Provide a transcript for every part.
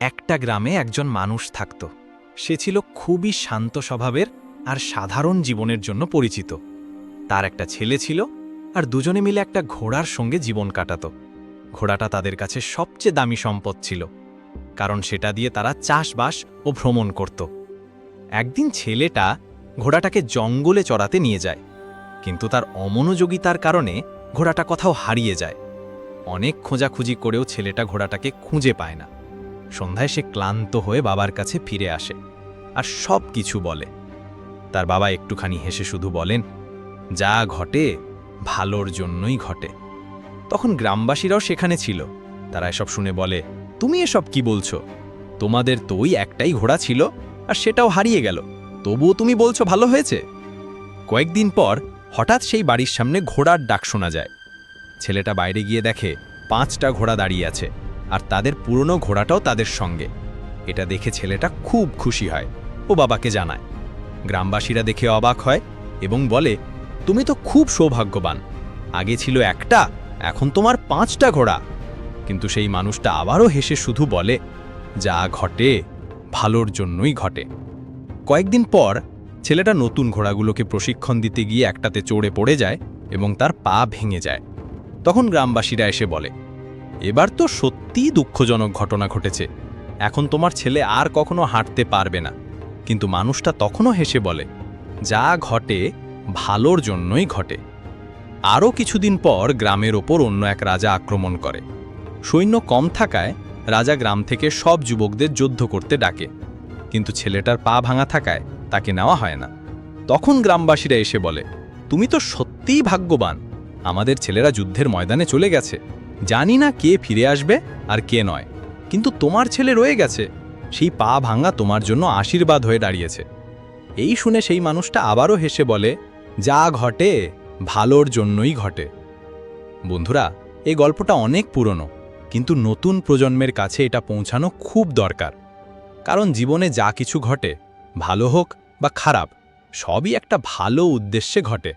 একটা গ্রামে একজন মানুষ থাকত। সে ছিল খুবই শান্ত স্বভাবের আর সাধারণ জীবনের জন্য পরিচিত। তার একটা ছেলে ছিল আর দুজনে মিলে একটা ঘোড়ার সঙ্গে জীবন কাটাত। ঘোড়াটা তাদের কাছে সবচেয়ে দামি সম্পদ ছিল, কারণ সেটা দিয়ে তারা চাষবাস ও ভ্রমণ করত। একদিন ছেলেটা ঘোড়াটাকে জঙ্গলে চড়াতে নিয়ে যায়, কিন্তু তার অমনোযোগিতার কারণে ঘোড়াটা কোথাও হারিয়ে যায়। অনেক খোঁজাখুঁজি করেও ছেলেটা ঘোড়াটাকে খুঁজে পায় না। সন্ধ্যায় সে ক্লান্ত হয়ে বাবার কাছে ফিরে আসে আর সব কিছু বলে। তার বাবা একটুখানি হেসে শুধু বলেন, যা ঘটে ভালোর জন্যই ঘটে। তখন গ্রামবাসীরাও সেখানে ছিল। তারা এসব শুনে বলে, তুমি এসব কি বলছো? তোমাদের তো ওই একটাই ঘোড়া ছিল আর সেটাও হারিয়ে গেল, তবুও তুমি বলছো ভালো হয়েছে। কয়েকদিন পর হঠাৎ সেই বাড়ির সামনে ঘোড়ার ডাক শোনা যায়। ছেলেটা বাইরে গিয়ে দেখে 5টা ঘোড়া দাঁড়িয়ে আছে আর তাদের পুরনো ঘোড়াটাও তাদের সঙ্গে। এটা দেখে ছেলেটা খুব খুশি হয় ও বাবাকে জানায়। গ্রামবাসীরা দেখে অবাক হয় এবং বলে, তুমি তো খুব সৌভাগ্যবান, আগে ছিল একটা, এখন তোমার 5টা ঘোড়া। কিন্তু সেই মানুষটা আবারও হেসে শুধু বলে, যা ঘটে ভালোর জন্যই ঘটে। কয়েকদিন পর ছেলেটা নতুন ঘোড়াগুলোকে প্রশিক্ষণ দিতে গিয়ে একটাতে চড়ে পড়ে যায় এবং তার পা ভেঙে যায়। তখন গ্রামবাসীরা এসে বলে, এবার তো সত্যিই দুঃখজনক ঘটনা ঘটেছে, এখন তোমার ছেলে আর কখনো হাঁটতে পারবে না। কিন্তু মানুষটা তখনও হেসে বলে, যা ঘটে ভালোর জন্যই ঘটে। আরও কিছুদিন পর গ্রামের ওপর অন্য এক রাজা আক্রমণ করে। সৈন্য কম থাকায় রাজা গ্রাম থেকে সব যুবকদের যুদ্ধ করতে ডাকে, কিন্তু ছেলেটার পা ভাঙা থাকায় তাকে নেওয়া হয় না। তখন গ্রামবাসীরা এসে বলে, তুমি তো সত্যিই ভাগ্যবান, আমাদের ছেলেরা যুদ্ধের ময়দানে চলে গেছে, জানি না কে ফিরে আসবে আর কে নয়, কিন্তু তোমার ছেলে রয়ে গেছে, সেই পা ভাঙা তোমার জন্য আশীর্বাদ হয়ে দাঁড়িয়েছে। এই শুনে সেই মানুষটা আবারও হেসে বলে, যা ঘটে ভালোর জন্যই ঘটে। বন্ধুরা, এই গল্পটা অনেক পুরনো, কিন্তু নতুন প্রজন্মের কাছে এটা পৌঁছানো খুব দরকার। কারণ জীবনে যা কিছু ঘটে, ভালো হোক বা খারাপ, সবই একটা ভালো উদ্দেশ্যে ঘটে।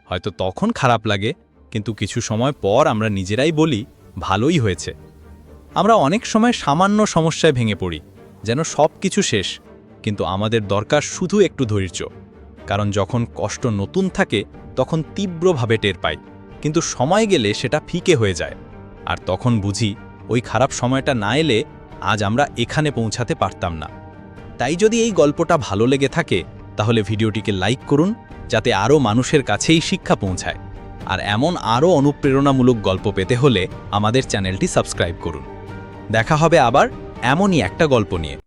হয়তো তখন খারাপ লাগে, কিন্তু কিছু সময় পর আমরা নিজেরাই বলি ভালোই হয়েছে। আমরা অনেক সময় সামান্য সমস্যায় ভেঙে পড়ি, যেন সব কিছু শেষ, কিন্তু আমাদের দরকার শুধু একটু ধৈর্য। কারণ যখন কষ্ট নতুন থাকে তখন তীব্রভাবে টের পাই, কিন্তু সময় গেলে সেটা ফিকে হয়ে যায়। আর তখন বুঝি ওই খারাপ সময়টা না এলে আজ আমরা এখানে পৌঁছাতে পারতাম না। তাই যদি এই গল্পটা ভালো লেগে থাকে তাহলে ভিডিওটিকে লাইক করুন, যাতে আরও মানুষের কাছেই শিক্ষা পৌঁছায়। আর এমন আরও অনুপ্রেরণামূলক গল্প পেতে হলে আমাদের চ্যানেলটি সাবস্ক্রাইব করুন। দেখা হবে আবার এমনই একটা গল্প নিয়ে।